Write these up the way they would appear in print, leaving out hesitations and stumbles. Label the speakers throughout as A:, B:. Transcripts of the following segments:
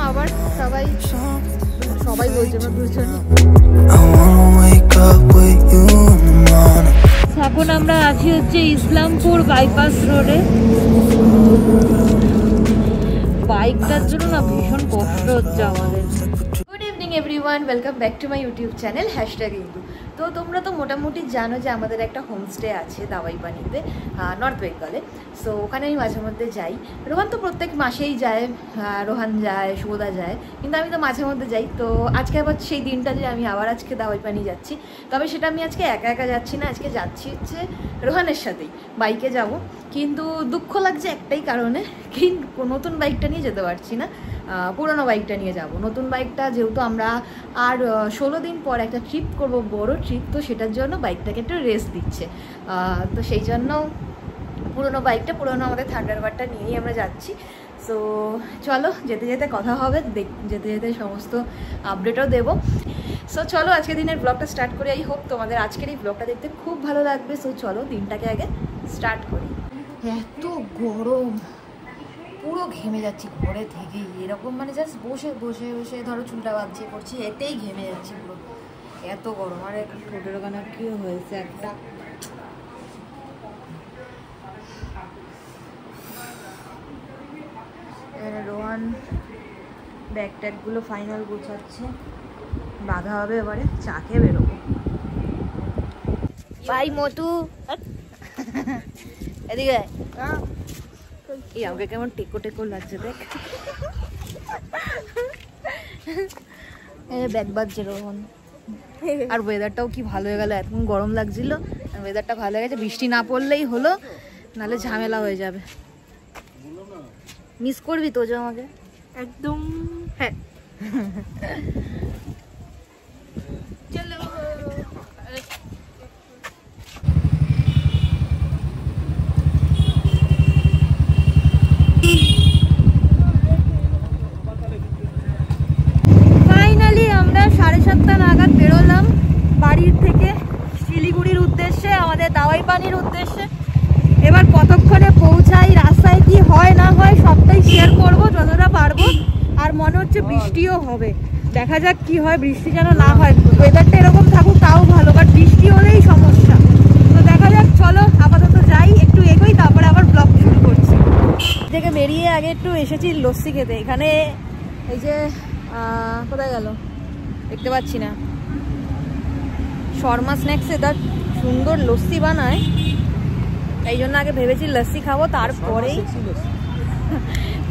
A: আবার সবাই সবাই বলছে না দুজন। এখন আমরা আছি হচ্ছে ইসলামপুর বাইপাস রোডে। বাইকটার জন্য না ভীষণ কষ্ট হচ্ছে আমাদের। Good evening everyone, welcome back to my YouTube channel #Indu. তো তোমরা তো মোটামুটি জানো যে আমাদের একটা হোমস্টে আছে দাওয়াইপানিতে, নর্থ বেঙ্গলে। সো ওখানে আমি মাঝে মধ্যে যাই। রোহান তো প্রত্যেক মাসেই যায়, রোহান যায়, শুভদা যায়, কিন্তু আমি তো মাঝে মধ্যে যাই। তো আজকে আবার সেই দিনটা যে আমি আবার আজকে দাওয়াইপানি যাচ্ছি, তবে সেটা আমি আজকে একা একা যাচ্ছি না, আজকে যাচ্ছি হচ্ছে রোহানের সাথেই, বাইকে যাব। কিন্তু দুঃখ লাগছে একটাই কারণে, কিন্তু নতুন বাইকটা নিয়ে যেতে পারছি না, পুরোনো বাইকটা নিয়ে যাব। নতুন বাইকটা যেহেতু আমরা আর 16 দিন পর একটা ট্রিপ করব, বড় ট্রিপ, তো সেটার জন্য বাইকটাকে একটু রেস্ট দিচ্ছে। তো সেই জন্য পুরোনো আমাদের থান্ডারবার্ডটা নিয়েই আমরা যাচ্ছি। সো চলো, যেতে যেতে কথা হবে, যেতে যেতে সমস্ত আপডেটও দেবো। সো চলো আজকের দিনের ব্লগটা স্টার্ট করি। আই হোপ তোমাদের আজকের এই ব্লগটা দেখতে খুব ভালো লাগবে। সো চলো দিনটাকে আগে স্টার্ট করি। এত গরম, পুরো ঘেমে যাচ্ছি ঘরে থেকেই, এরকম মানে জাস্ট বসে বসে বসে ধরো চুলটা বাঁধছে করছি, এতেই ঘেমে যাচ্ছি পুরো, এত গরম। আর ঠোঁটের ওখানে কি হয়েছে একটা, রোহান ব্যাগ ট্যাগগুলো ফাইনাল গোছাচ্ছে, বাঁধা হবে, এবারে চাকে বেরোবো। ভাই মটু এদিকে এই আমাকে কেমন টেকো টেকো লাগছে দেখ। ব্যাগ বাজছে রোহন। আর ওয়েদারটাও কি ভালো হয়ে গেল, এখন গরম লাগছিল, ওয়েদারটা ভালো হয়ে গেছে। বৃষ্টি না পড়লেই হলো, নাহলে ঝামেলা হয়ে যাবে। মিস করবি তো যে আমাকে একদম। হ্যাঁ চলো। ফাইনালি আমরা 7:30 নাগাদ বেরোলাম বাড়ির থেকে শিলিগুড়ির উদ্দেশ্যে, আমাদের দাওয়াইপানির উদ্দেশ্যে। এবার কতক্ষণে পৌঁছাই, রাস্তায় কি হয় না হয় সবটাই শেয়ার করব যতটা পারবো। আর মনে হচ্ছে বৃষ্টিও হবে, দেখা যাক কি হয়। বৃষ্টি যেন না হয়, ওয়েদারটা এরকম থাকুক তাও ভালো, বাট বৃষ্টি হলেই সমস্যা। তো দেখা যাক, চলো আপাতত যাই, একটু এগোই, তারপরে আবার ব্লগ শুরু করছি। থেকে বেরিয়ে আগে একটু এসেছি লস্যি খেতে। এখানে এই যে কোথায় গেল দেখতে পাচ্ছি না, শর্মা স্ন্যাক্সে তার সুন্দর লস্যি বানায়, এই জন্য আগে ভেবেছি লস্যি খাবো,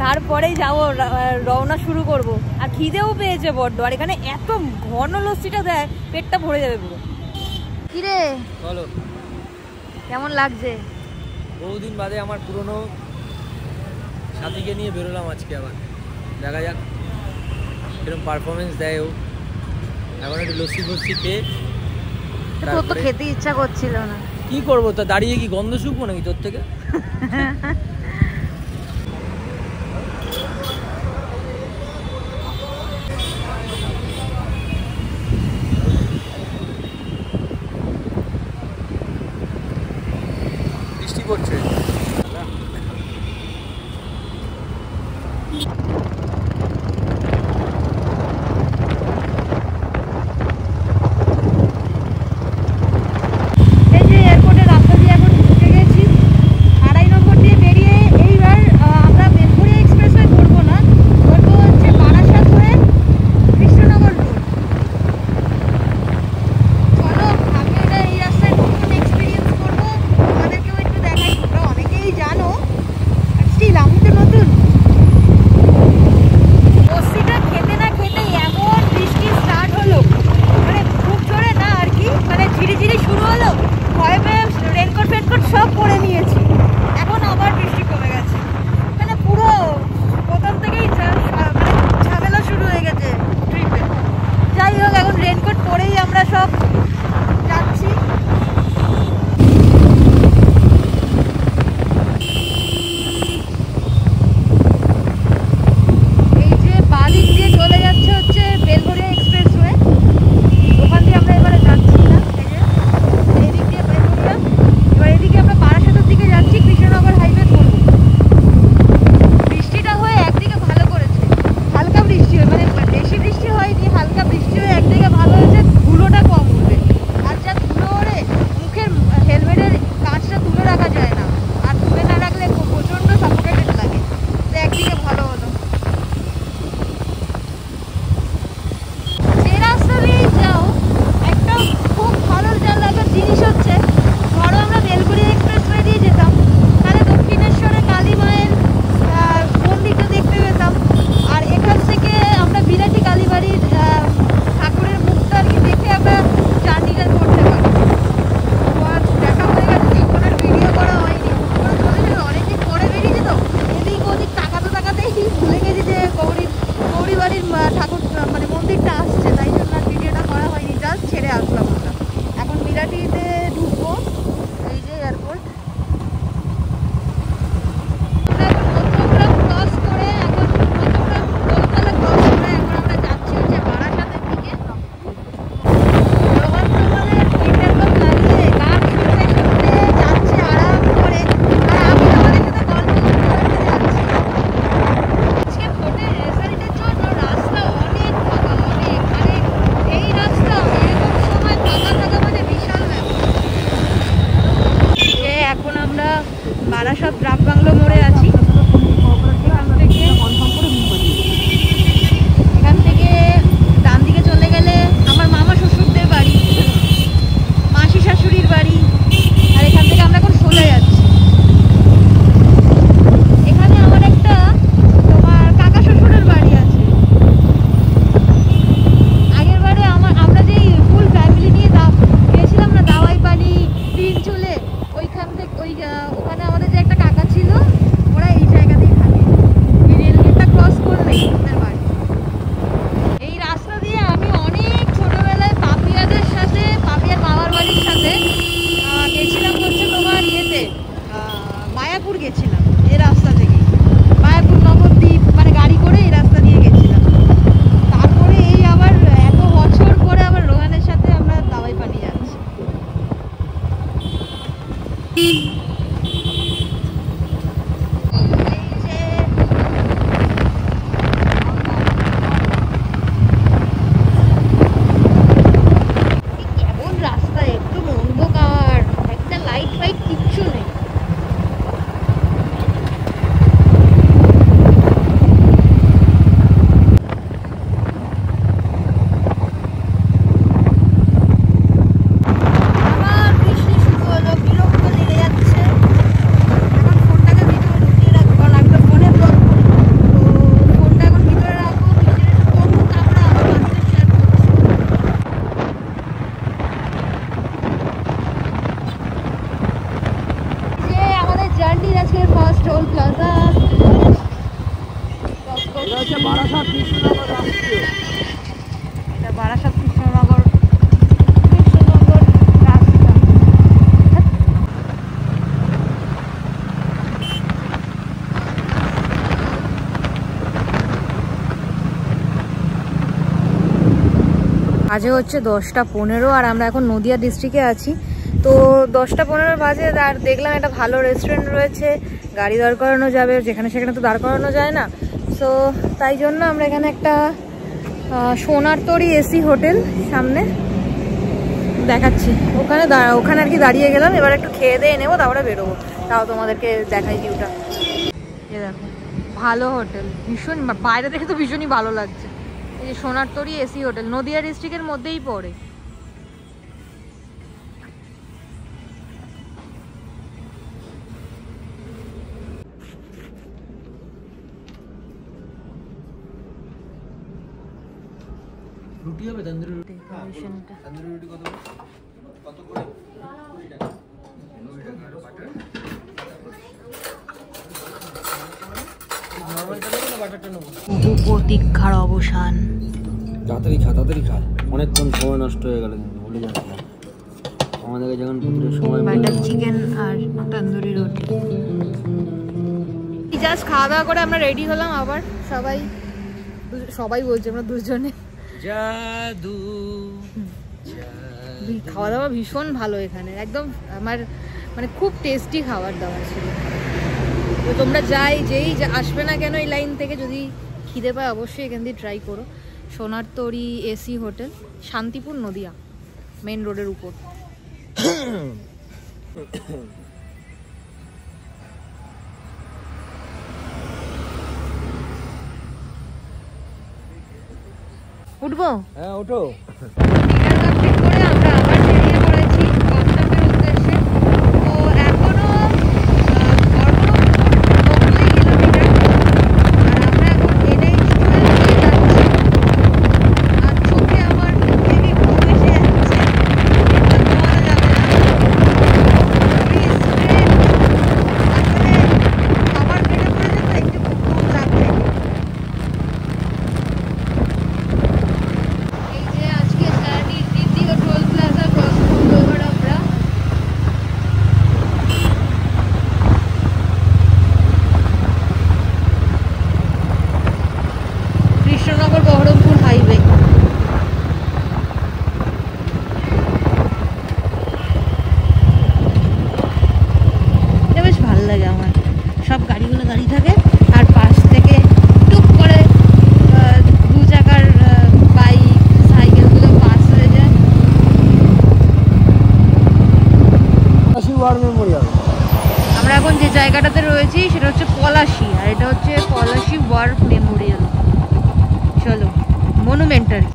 A: তারপরেই যাবো, রওনা শুরু করব। আর খিদেও পেয়েছে বড্ড, আর এখানে এত ঘন লস্যিটা দেয়, পেটটা ভরে যাবে পুরো। কিরে বলো কেমন লাগছে?
B: বহুদিন বাদে আমার পুরনো সাথীকে নিয়ে বেরোলাম আজকে আবার, দেখা যাক এরকম পারফরমেন্স দেয় ও। এখন একটু লস্যি খেয়ে,
A: তোর তো খেতে ইচ্ছা করছিল না,
B: কি করবো? তা দাঁড়িয়ে কি গন্ধ শুকবো নাকি তোর থেকে? বৃষ্টি পড়ছে।
A: এই যে এয়ারপোর্টের রাস্তা দিয়ে এখন ঢুকে গেছি, 2.5 নম্বর দিয়ে বেরিয়ে এটা বারাসাত কৃষ্ণনগর রাস্তা। আজকে হচ্ছে 10:15 আর আমরা এখন নদিয়া ডিস্ট্রিক্টে আছি। তো 10:15 বাজে আর দেখলাম একটা ভালো রেস্টুরেন্ট রয়েছে, গাড়ি দাঁড় করানো যাবে, যেখানে সেখানে তো দাঁড় করানো যায় না। সো তাই জন্য আমরা এখানে একটা সোনার তরী এসি হোটেল সামনে দেখাচ্ছি, ওখানে আর কি দাঁড়িয়ে গেলাম। এবার একটু খেয়ে দিয়ে নেবো, তারপরে বেরোবো। তাও তোমাদেরকে দেখাই ভিউটা। এ দেখো ভালো হোটেল, ভীষণ বাইরে দেখে তো ভীষণই ভালো লাগছে। এই যে সোনার তরী এসি হোটেল, নদিয়া ডিস্ট্রিক্টের মধ্যেই পড়ে।
B: রুটি হবে তন্দুরি রুটি?
A: ডেকোরেশনটা
B: তন্দুরি রুটি কত করে? 20 টাকা। 20 টাকা বাটার। নরমালটা নেবো না বাটারটা নেবো?
A: প্রতীক্ষার অবসান।
B: তাড়াতাড়ি খা, অনেকক্ষণ সময় নষ্ট হয়ে গেল, ভুলে যাচ্ছিলাম আমাদেরকে যখন পুকুরের সময়।
A: বাটার চিকেন আর তন্দুরি রুটি। জাস্ট খাওয়া দাওয়া করে আমরা রেডি হলাম। আবার সবাই বলছে আমরা দুজনে
B: জাদু।
A: খাওয়া দাওয়া ভীষণ ভালো এখানে, একদম আমার মানে খুব টেস্টি খাবার দাবার ছিল। তো তোমরা যেই আসবে না কেন এই লাইন থেকে, যদি খিদে পায় অবশ্যই এখান দিয়ে ট্রাই করো। Sonar Tori AC hotel, Shantipur, Nadia main রোডের উপর। উঠবো?
B: হ্যাঁ ওঠো।
A: আমরা আবার বেরিয়ে পড়েছি গন্তব্যের উদ্দেশ্যে। তো এখনো কিলোমিটার, আর আমরা এখন NH 12 দিয়ে যাচ্ছি। আর চোখে আমার হেভি ঘুম এসে যাচ্ছে, এটা বলা যাবে না। খাবার পেটে পড়েছে তো একটু ঘুম লাগছে। এই যে আজকে জার্নির দ্বিতীয় টোল প্লাজা ক্রস করবো এবার আমরা। কৃষ্ণনগর বহরমপুর হাইওয়ে। এটা বেশ ভালো লাগে আমার, সব গাড়িগুলো দাঁড়িয়ে থাকে আর পাশ থেকে টুক করে দু চাকার বাইক সাইকেলগুলো পাস হয়ে যায়।
B: War memorial.
A: আমরা এখন যে জায়গাটাতে রয়েছি সেটা হচ্ছে পলাশী, আর এটা হচ্ছে পলাশী ওয়ার মেমোরিয়াল। চলো, মনুমেন্টারি।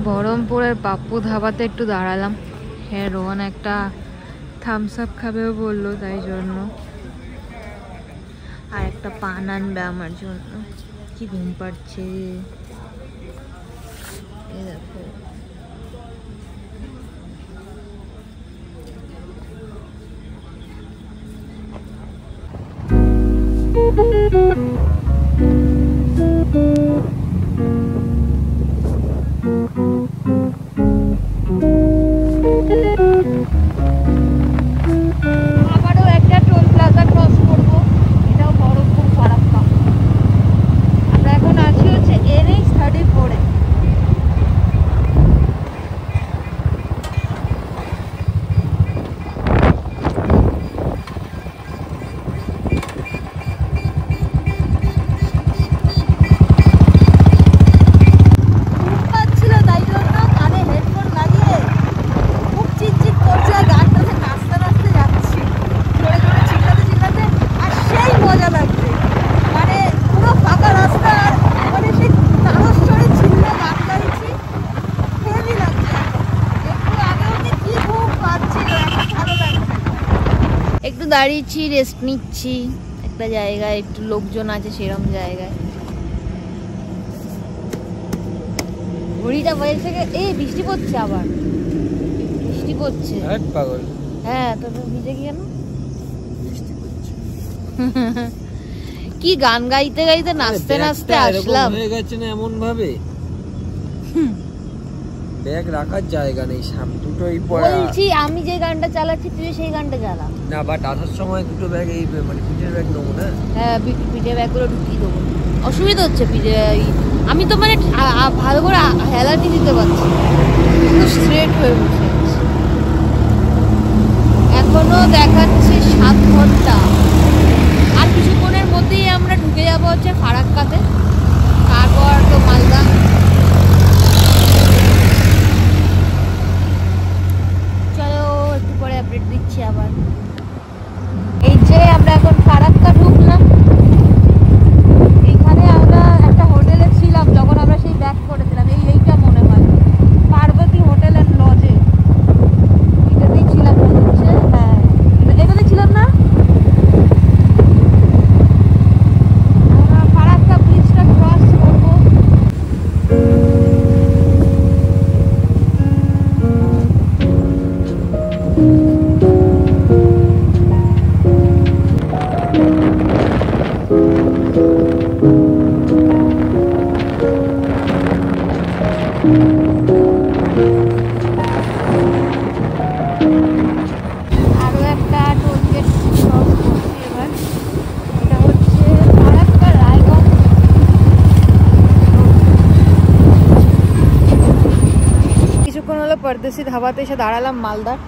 A: বহরমপুরের পাপ্পু ধাবাতে একটু দাঁড়ালাম। হ্যাঁ, রোহন একটা থামস আপ খাবেও বললো, তাই জন্য। আর একটা পান আনবে আমার জন্য। কি ঘুম পাচ্ছে, দেখো। আবারও একটা টোল প্লাজা ক্রস করবো, এটাও বহরমপুর ফারাক্কা। আমরা এখন আছি হচ্ছে NH 34-এ। দাঁড়িয়েছি, রেস্ট নিচ্ছি একটা জায়গায়, একটু লোকজন আছে সেরকম জায়গায়। ঘড়িটা বলছে এই বৃষ্টি পড়ছে, আবার বৃষ্টি পড়ছে।
B: পাগল।
A: হ্যাঁ, তো ভিজে কি কেন? কি গান গাইতে গাইতে নাচতে নাচতে আসলাম।
B: হয়ে গেছে না এমন ভাবে, ব্যাগ রাখার জায়গা নেই, সামনে দুটোই পড়া।
A: বলছি আমি যে গানটা চালাচ্ছি তুই সেই গানটা চালা
B: না, বাট আসার সময় দুটো ব্যাগ এই মানে পিঠের ব্যাগ নেবো না।
A: হ্যাঁ, পিঠে ব্যাগগুলো ঢুকিয়ে দেবো, অসুবিধা হচ্ছে পিঠে। আমি তো মানে ভালো করে হেলানি দিতে পারছি, কিন্তু স্ট্রেট হয়ে বসে আছে। এখনো দেখাচ্ছে 7 ঘন্টা, আর কিছুক্ষণের মধ্যেই আমরা ঢুকে যাবো হচ্ছে ফারাক্কাতে, তারপর তো মালদা। চলো একটু পরে আপডেট দিচ্ছি আবার। এই যে আমরা এখন ফারাক্কা ঢুকলাম। এইখানে আমরা একটা হোটেলে ছিলাম যখন আমরা সেই ব্যাক করেছিলাম, এইটা মনে হয় পার্বতী হোটেল অ্যান্ড লজে, এটাতেই ছিলাম হচ্ছে। হ্যাঁ, এটাতে ছিলাম না। আমরা ফারাক্কা ব্রিজটা ক্রস করবো। আরো একটা টোল গেট ক্রস করছি এবার। এটা হচ্ছে ফারাক্কা রায়গঞ্জ। কিছুক্ষণ হলো পরদেশি ধাবাতে এসে দাঁড়ালাম মালদার।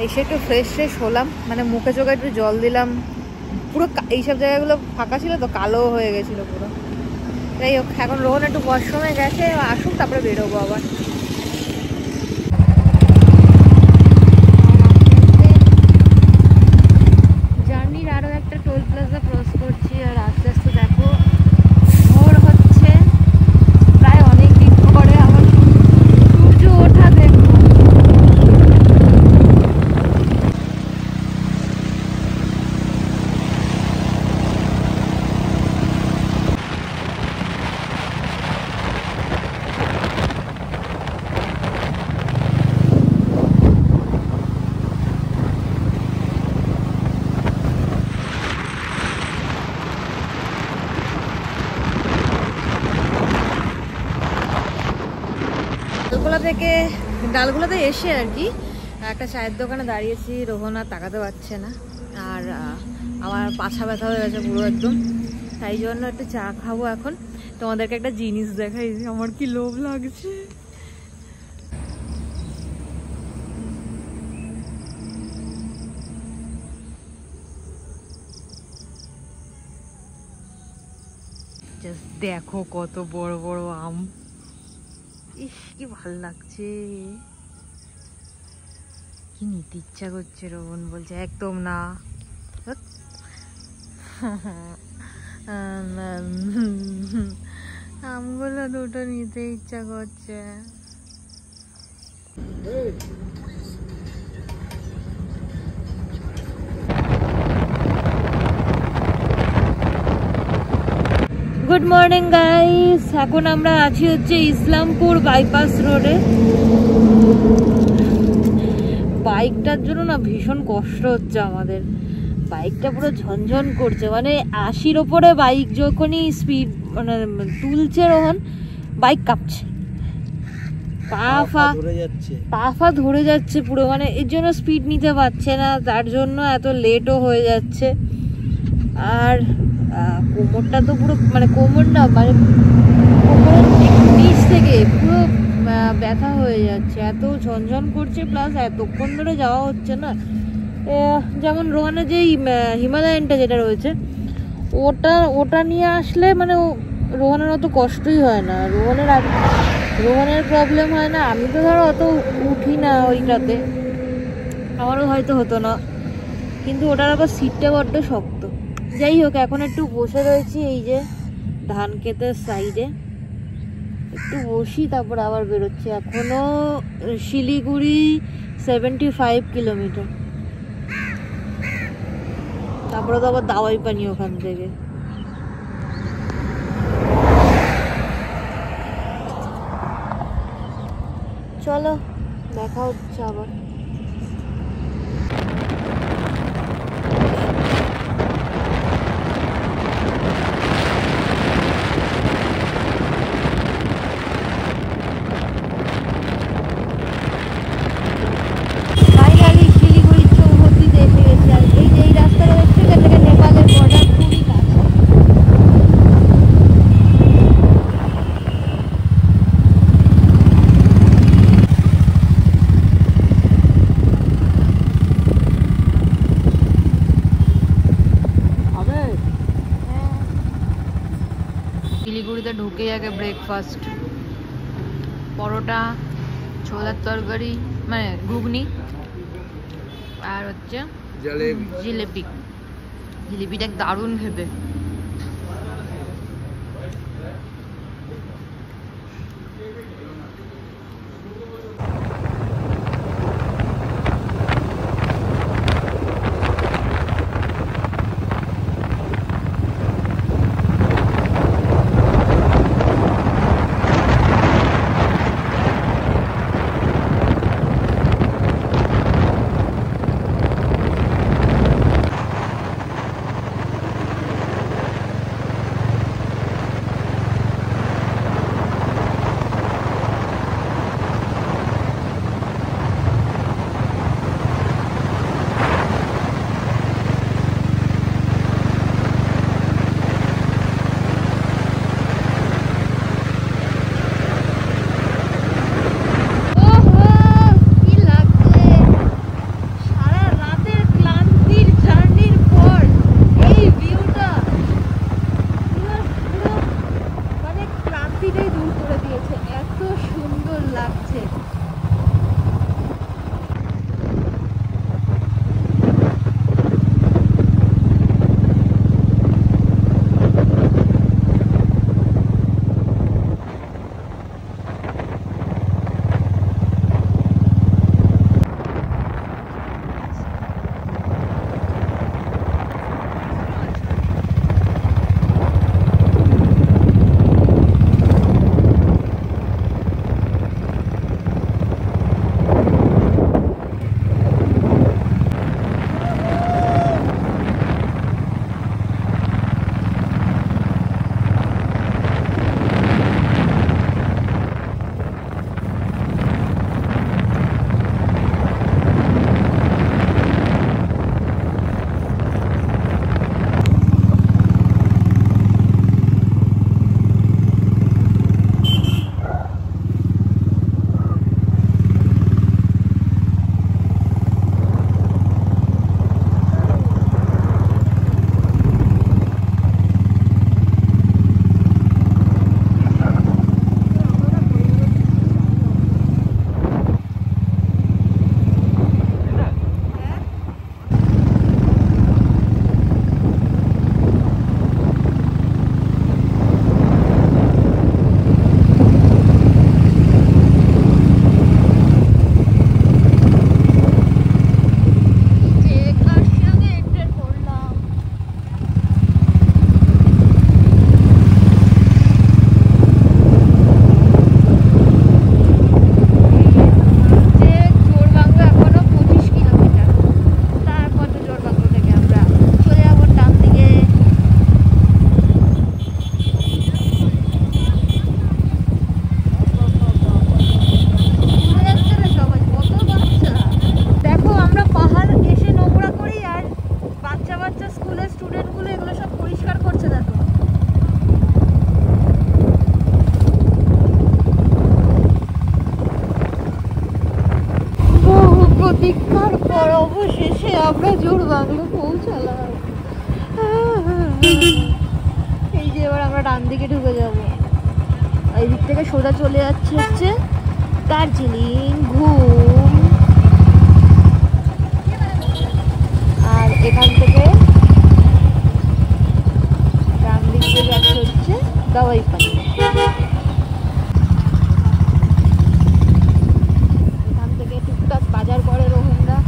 A: এসে একটু ফ্রেশ হলাম, মানে মুখে চোখে একটু জল দিলাম। পুরো এইসব জায়গাগুলো ফাঁকা ছিল তো, কালো হয়ে গেছিলো পুরো। যাই হোক, এখন রোহন একটু ওয়াশরুমে গেছে, আসুক তারপরে বেরোবো আবার। জার্নির আরও একটা টোল প্লাজা ক্রস করছি, আর আস্তে আস্তে দেখো ভোর হচ্ছে, প্রায় অনেক দিন পরে আবার সূর্য ওঠা দেখবো। ডালগুলোতে এসে আর কি একটা চায়ের দোকানে দাঁড়িয়েছি। রোহন আর তাকাতে পারছে না, আর আমার পাছা ব্যথা হয়ে গেছে পুরো একদম, তাই জন্য একটু চা খাবো এখন। তোমাদেরকে একটা জিনিস দেখাই, আমার কি লোভ লাগছে। জাস্ট দেখো কত বড় বড় আম, ইস কি ভাল লাগছে, কি নিতে ইচ্ছা করছে। রোহন বলছে একদম না, আমগুলো দুটো নিতে ইচ্ছা করছে। গুড মর্নিং গাইস, এখন আমরা আছি হচ্ছে ইসলামপুর বাইপাস রোডে। বাইকটার জন্য না ভীষণ কষ্ট হচ্ছে আমাদের, বাইকটা পুরো ঝনঝন করছে, মানে 80-র ওপরে বাইক যখনই স্পিড মানে তুলছে রোহন, বাইক কাঁপছে, পা ফা ধরে যাচ্ছে পুরো, মানে এর জন্য স্পিড নিতে পারছে না, তার জন্য এত লেটও হয়ে যাচ্ছে। আর কোমরটা তো পুরো মানে কোমর না মানে কোমরের নিচ থেকে পুরো ব্যথা হয়ে যাচ্ছে, এত ঝনঝন করছে, প্লাস এতক্ষণ ধরে যাওয়া হচ্ছে না। যেমন রোহানের যেই হিমালয়ানটা যেটা রয়েছে ওটা নিয়ে আসলে মানে রোহানের অত কষ্টই হয় না, রোহানের প্রবলেম হয় না। আমি তো ধরো অত উঠি না ওইটাতে, আমারও হয়তো হতো না, কিন্তু ওটার আবার সিটটা বড্ড শক্ত। যাই হোক, এখন একটু বসে রয়েছি এই যে ধান ক্ষেতের সাইডে, একটু বসি তারপর আবার বেরোচ্ছি। এখনো শিলিগুড়ি 75 কিলোমিটার। তারপরে তো আবার দাওয়াই পানি ওখান থেকে। চলো দেখা হচ্ছে আবার। ফাইনালি শিলিগুড়ির চৌহদ্দিতে এসে গেছি। আর এই যে এই রাস্তাটা দেখছি এখান থেকে নেপালের বর্ডার খুবই কাছে। শিলিগুড়িতে ঢুকেই আগে ব্রেকফাস্ট, পরোটা, ছোলার তরকারি মানে ঘুগনি, আর হচ্ছে জিলেপি। জিলেপিটা দারুণ খেতে। প্রতীক্ষার পর অবশেষে আমরা জোড়বাংলো পৌঁছালাম। এই যে এবার আমরা ডান দিকে ঢুকে যাব। এই দিক থেকে সোজা চলে যাচ্ছে হচ্ছে দার্জিলিং ঘুম, আর এখান থেকে ডান দিকে যাচ্ছে হচ্ছে দাওয়াই পানি। এখান থেকে টুকটাক বাজার করে রোহিঙ্গা।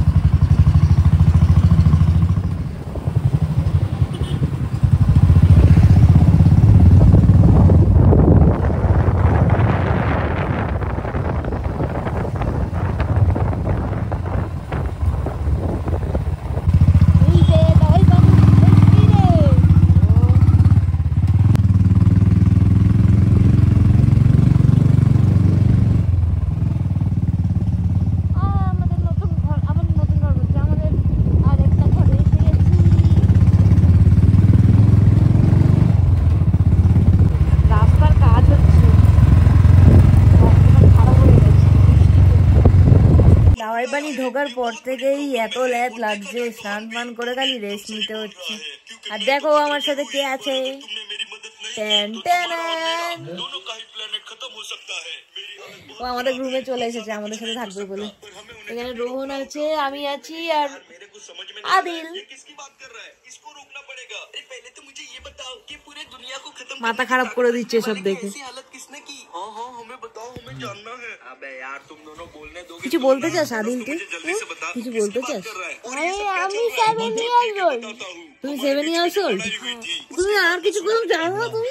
A: ঢোকার পর থেকেই এত ল্যাদ লাগছে, স্নান পান করে খালি রেস্ট নিতে হচ্ছে। আর দেখো আমার সাথে কে আছে, ও আমাদের রুমে চলে এসেছে আমাদের সাথে থাকবে বলে। এখানে রোহন আছে, আমি আছি আর আদিল। মাথা খারাপ করে দিচ্ছে সব দেখে। কিছু বলতে চাস আদিল? তুই কিছু বলতে চাস? আমি 7 years old। তুমি 7 years old? তুমি আর কিছু জানো না তুমি?